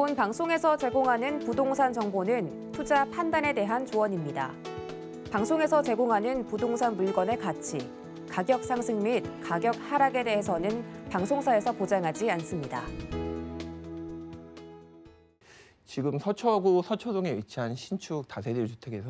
본 방송에서 제공하는 부동산 정보는 투자 판단에 대한 조언입니다. 방송에서 제공하는 부동산 물건의 가치, 가격 상승 및 가격 하락에 대해서는 방송사에서 보장하지 않습니다. 지금 서초구 서초동에 위치한 신축 다세대 주택에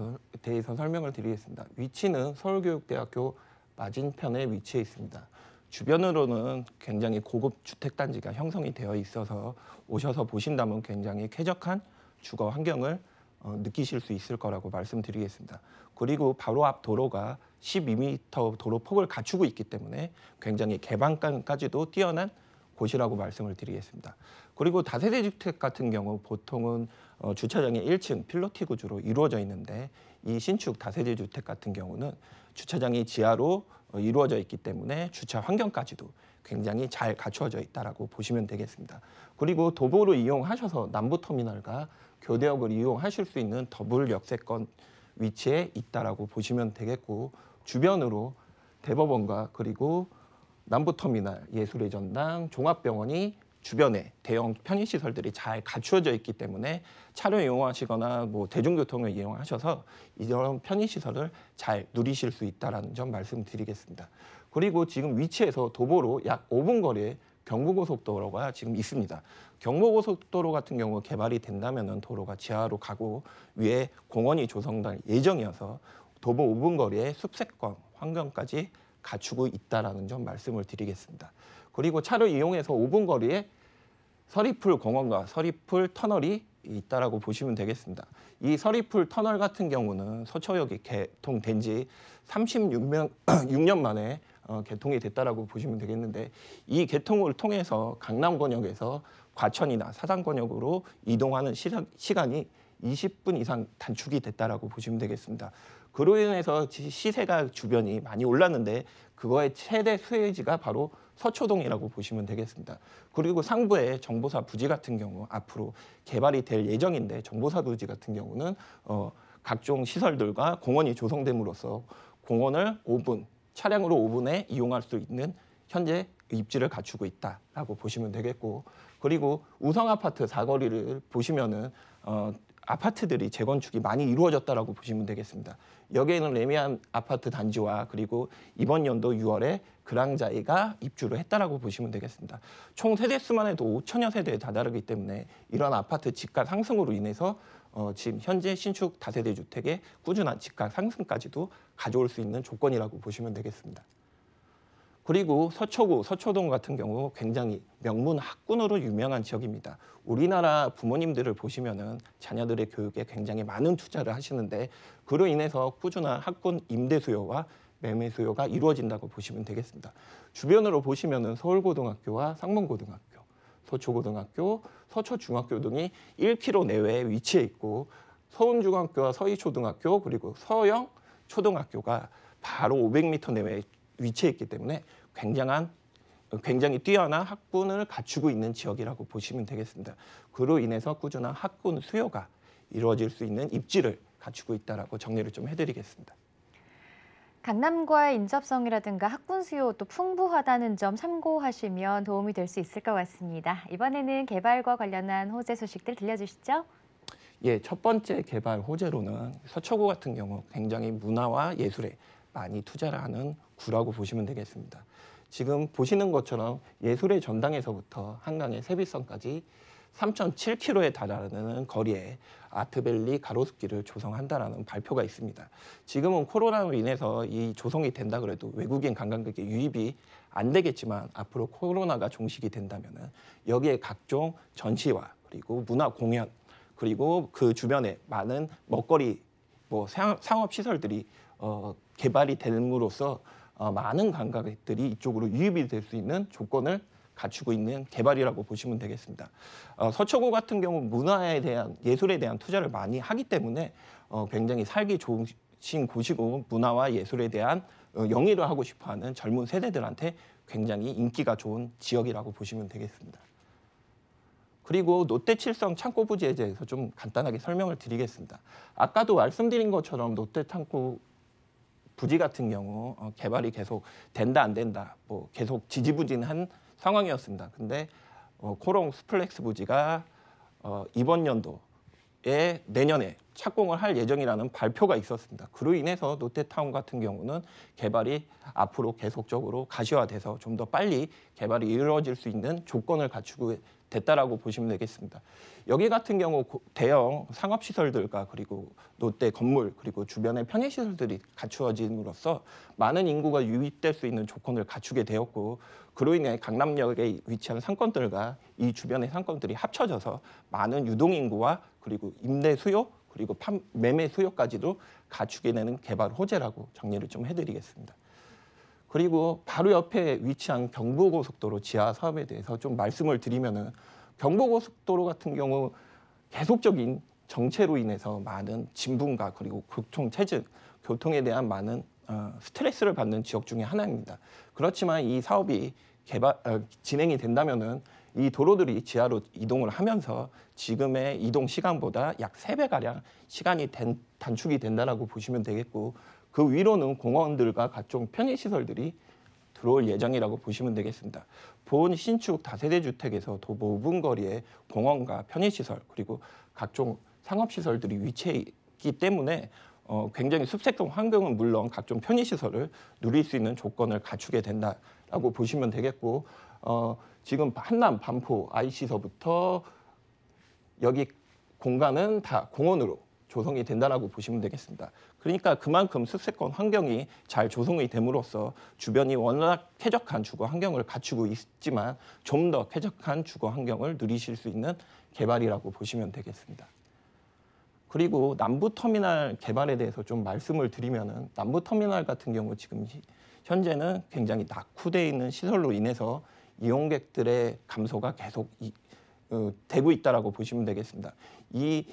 대해서 설명을 드리겠습니다. 위치는 서울교육대학교 맞은편에 위치해 있습니다. 주변으로는 굉장히 고급 주택단지가 형성이 되어 있어서 오셔서 보신다면 굉장히 쾌적한 주거 환경을 느끼실 수 있을 거라고 말씀드리겠습니다. 그리고 바로 앞 도로가 12m 도로 폭을 갖추고 있기 때문에 굉장히 개방감까지도 뛰어난 곳이라고 말씀을 드리겠습니다. 그리고 다세대 주택 같은 경우 보통은 주차장이 1층 필로티 구조로 이루어져 있는데 이 신축 다세대 주택 같은 경우는 주차장이 지하로 이루어져 있기 때문에 주차 환경까지도 굉장히 잘 갖추어져 있다라고 보시면 되겠습니다. 그리고 도보를 이용하셔서 남부터미널과 교대역을 이용하실 수 있는 더블 역세권 위치에 있다라고 보시면 되겠고, 주변으로 대법원과 그리고 남부터미널, 예술의 전당, 종합병원이 주변에 대형 편의시설들이 잘 갖추어져 있기 때문에 차를 이용하시거나 대중교통을 이용하셔서 이런 편의시설을 잘 누리실 수 있다는 점 말씀드리겠습니다. 그리고 지금 위치에서 도보로 약 5분 거리에 경부고속도로가 지금 있습니다. 경부고속도로 같은 경우 개발이 된다면 도로가 지하로 가고 위에 공원이 조성될 예정이어서 도보 5분 거리에 숲세권 환경까지 갖추고 있다는 점 말씀을 드리겠습니다. 그리고 차를 이용해서 5분 거리에 서리풀 공원과 서리풀 터널이 있다라고 보시면 되겠습니다. 이 서리풀 터널 같은 경우는 서초역이 개통된 지 36년 만에 개통이 됐다라고 보시면 되겠는데, 이 개통을 통해서 강남권역에서 과천이나 사당권역으로 이동하는 시간이 20분 이상 단축이 됐다라고 보시면 되겠습니다. 그로 인해서 시세가 주변이 많이 올랐는데 그거의 최대 수혜지가 바로 서초동이라고 보시면 되겠습니다. 그리고 상부에 정보사 부지 같은 경우 앞으로 개발이 될 예정인데, 정보사 부지 같은 경우는 각종 시설들과 공원이 조성됨으로써 공원을 5분, 차량으로 5분에 이용할 수 있는 현재 입지를 갖추고 있다라고 보시면 되겠고, 그리고 우성아파트 사거리를 보시면은 아파트들이 재건축이 많이 이루어졌다라고 보시면 되겠습니다. 여기에는 레미안 아파트 단지와 그리고 이번 연도 6월에 그랑자이가 입주를 했다라고 보시면 되겠습니다. 총 세대 수만 해도 5천여 세대에 다다르기 때문에 이런 아파트 집가 상승으로 인해서 지금 현재 신축 다세대 주택의 꾸준한 집가 상승까지도 가져올 수 있는 조건이라고 보시면 되겠습니다. 그리고 서초구, 서초동 같은 경우 굉장히 명문 학군으로 유명한 지역입니다. 우리나라 부모님들을 보시면은 자녀들의 교육에 굉장히 많은 투자를 하시는데, 그로 인해서 꾸준한 학군 임대 수요와 매매 수요가 이루어진다고 보시면 되겠습니다. 주변으로 보시면은 서울고등학교와 상문고등학교, 서초고등학교, 서초중학교 등이 1km 내외에 위치해 있고, 서운중학교와 서희초등학교 그리고 서영 초등학교가 바로 500m 내외에 위치해 있기 때문에 굉장히 뛰어난 학군을 갖추고 있는 지역이라고 보시면 되겠습니다. 그로 인해서 꾸준한 학군 수요가 이루어질 수 있는 입지를 갖추고 있다라고 정리를 좀 해드리겠습니다. 강남과의 인접성이라든가 학군 수요 또 풍부하다는 점 참고하시면 도움이 될 수 있을 것 같습니다. 이번에는 개발과 관련한 호재 소식들 들려주시죠. 예, 첫 번째 개발 호재로는 서초구 같은 경우 굉장히 문화와 예술에 많이 투자를 하는 구라고 보시면 되겠습니다. 지금 보시는 것처럼 예술의 전당에서부터 한강의 세빛선까지 3.7km에 달하는 거리에 아트밸리 가로수길을 조성한다라는 발표가 있습니다. 지금은 코로나로 인해서 이 조성이 된다 그래도 외국인 관광객의 유입이 안 되겠지만, 앞으로 코로나가 종식이 된다면은 여기에 각종 전시와 그리고 문화 공연 그리고 그 주변에 많은 먹거리 상업 시설들이 개발이 됨으로써 많은 관광객들이 이쪽으로 유입이 될 수 있는 조건을 갖추고 있는 개발이라고 보시면 되겠습니다. 서초구 같은 경우 문화에 대한, 예술에 대한 투자를 많이 하기 때문에 굉장히 살기 좋으신 곳이고, 문화와 예술에 대한 영위를 하고 싶어하는 젊은 세대들한테 굉장히 인기가 좋은 지역이라고 보시면 되겠습니다. 그리고 롯데칠성 창고 부지에 대해서 좀 간단하게 설명을 드리겠습니다. 아까도 말씀드린 것처럼 롯데창고 부지 같은 경우 개발이 계속 된다 안 된다 계속 지지부진한 상황이었습니다. 근데 코롱 스플렉스 부지가 이번 연도에 내년에 착공을 할 예정이라는 발표가 있었습니다. 그로 인해서 롯데타운 같은 경우는 개발이 앞으로 계속적으로 가시화돼서 좀 더 빨리 개발이 이루어질 수 있는 조건을 갖추고 됐다라고 보시면 되겠습니다. 여기 같은 경우 대형 상업시설들과 그리고 롯데 건물 그리고 주변의 편의시설들이 갖추어짐으로써 많은 인구가 유입될 수 있는 조건을 갖추게 되었고 그로 인해 강남역에 위치한 상권들과 이 주변의 상권들이 합쳐져서 많은 유동인구와 그리고 임대 수요 그리고 매매 수요까지도 갖추게 되는 개발 호재라고 정리를 좀 해드리겠습니다. 그리고 바로 옆에 위치한 경부고속도로 지하 사업에 대해서 좀 말씀을 드리면은 경부고속도로 같은 경우 계속적인 정체로 인해서 많은 진분과 그리고 교통체증, 교통에 대한 많은 스트레스를 받는 지역 중에 하나입니다. 그렇지만 이 사업이 진행이 된다면은 이 도로들이 지하로 이동을 하면서 지금의 이동 시간보다 약 3배가량 시간이 단축이 된다라고 보시면 되겠고 그 위로는 공원들과 각종 편의시설들이 들어올 예정이라고 보시면 되겠습니다. 본 신축 다세대 주택에서 도보 5분 거리에 공원과 편의시설 그리고 각종 상업시설들이 위치해 있기 때문에 굉장히 숲색동 환경은 물론 각종 편의시설을 누릴 수 있는 조건을 갖추게 된다라고 보시면 되겠고 지금 한남, 반포, IC서부터 여기 공간은 다 공원으로 조성이 된다라고 보시면 되겠습니다. 그러니까 그만큼 숲세권 환경이 잘 조성이 됨으로써 주변이 워낙 쾌적한 주거 환경을 갖추고 있지만 좀 더 쾌적한 주거 환경을 누리실 수 있는 개발이라고 보시면 되겠습니다. 그리고 남부터미널 개발에 대해서 좀 말씀을 드리면은 남부터미널 같은 경우 지금 현재는 굉장히 낙후되어 있는 시설로 인해서 이용객들의 감소가 계속 되고 있다라고 보시면 되겠습니다. 이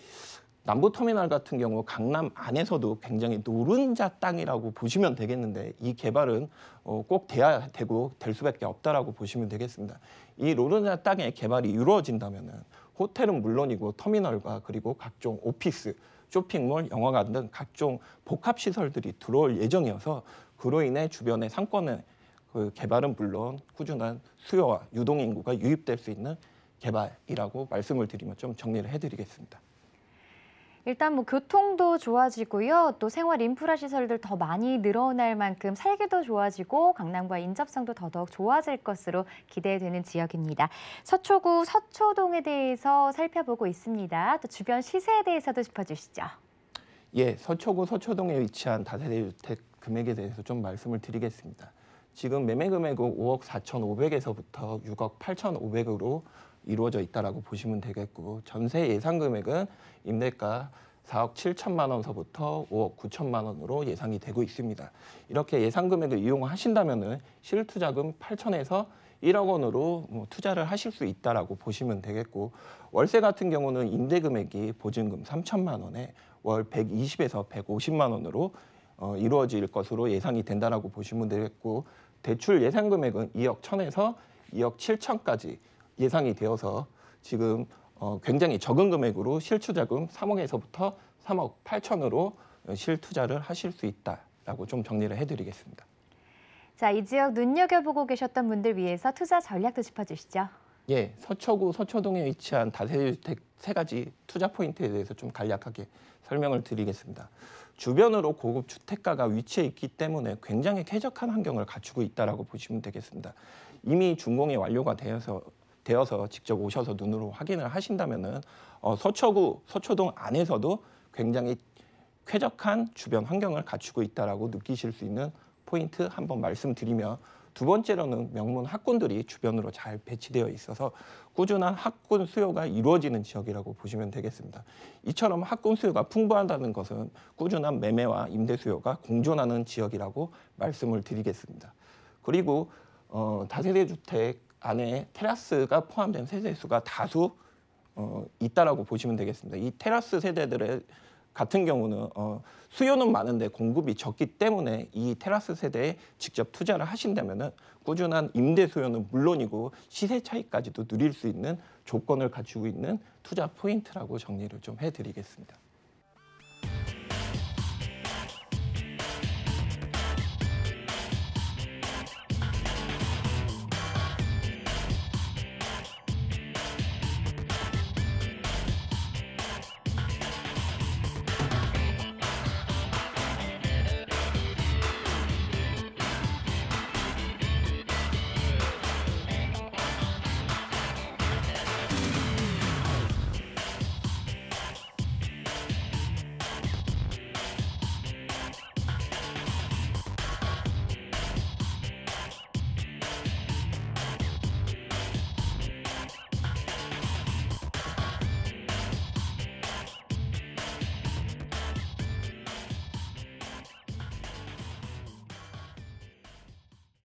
남부터미널 같은 경우 강남 안에서도 굉장히 노른자 땅이라고 보시면 되겠는데 이 개발은 꼭 돼야 되고 될 수밖에 없다라고 보시면 되겠습니다. 이 노른자 땅의 개발이 이루어진다면은 호텔은 물론이고 터미널과 그리고 각종 오피스, 쇼핑몰, 영화관 등 각종 복합시설들이 들어올 예정이어서 그로 인해 주변의 상권의 개발은 물론 꾸준한 수요와 유동인구가 유입될 수 있는 개발이라고 말씀을 드리면 좀 정리를 해드리겠습니다. 일단 뭐 교통도 좋아지고요. 또 생활 인프라 시설들 더 많이 늘어날 만큼 살기도 좋아지고 강남과 인접성도 더더욱 좋아질 것으로 기대되는 지역입니다. 서초구 서초동에 대해서 살펴보고 있습니다. 또 주변 시세에 대해서도 짚어주시죠. 예, 서초구 서초동에 위치한 다세대 주택 금액에 대해서 좀 말씀을 드리겠습니다. 지금 매매 금액은 5억 4,500에서부터 6억 8,500으로 이루어져 있다라고 보시면 되겠고 전세 예상 금액은 임대가 4억 7천만 원서부터 5억 9천만 원으로 예상이 되고 있습니다. 이렇게 예상 금액을 이용하신다면은 실투자금 8천에서 1억 원으로 투자를 하실 수 있다라고 보시면 되겠고 월세 같은 경우는 임대 금액이 보증금 3천만 원에 월 120에서 150만 원으로 이루어질 것으로 예상이 된다라고 보시면 되겠고 대출 예상 금액은 2억 1천에서 2억 7천까지 예상이 되어서 지금 굉장히 적은 금액으로 실투자금 3억에서부터 3억 8천으로 실투자를 하실 수 있다라고 좀 정리를 해드리겠습니다. 자, 이 지역 눈여겨보고 계셨던 분들 위해서 투자 전략도 짚어주시죠. 예, 서초구 서초동에 위치한 다세대 주택 3가지 투자 포인트에 대해서 좀 간략하게 설명을 드리겠습니다. 주변으로 고급 주택가가 위치해 있기 때문에 굉장히 쾌적한 환경을 갖추고 있다라고 보시면 되겠습니다. 이미 준공이 완료가 되어서 직접 오셔서 눈으로 확인을 하신다면은 서초구 서초동 안에서도 굉장히 쾌적한 주변 환경을 갖추고 있다라고 느끼실 수 있는 포인트 한번 말씀드리며 두 번째로는 명문 학군들이 주변으로 잘 배치되어 있어서 꾸준한 학군 수요가 이루어지는 지역이라고 보시면 되겠습니다. 이처럼 학군 수요가 풍부하다는 것은 꾸준한 매매와 임대 수요가 공존하는 지역이라고 말씀을 드리겠습니다. 그리고 다세대 주택 안에 테라스가 포함된 세대수가 다수 있다라고 보시면 되겠습니다. 이 테라스 세대들의 같은 경우는 수요는 많은데 공급이 적기 때문에 이 테라스 세대에 직접 투자를 하신다면은 꾸준한 임대 수요는 물론이고 시세 차익까지도 누릴 수 있는 조건을 갖추고 있는 투자 포인트라고 정리를 좀 해드리겠습니다.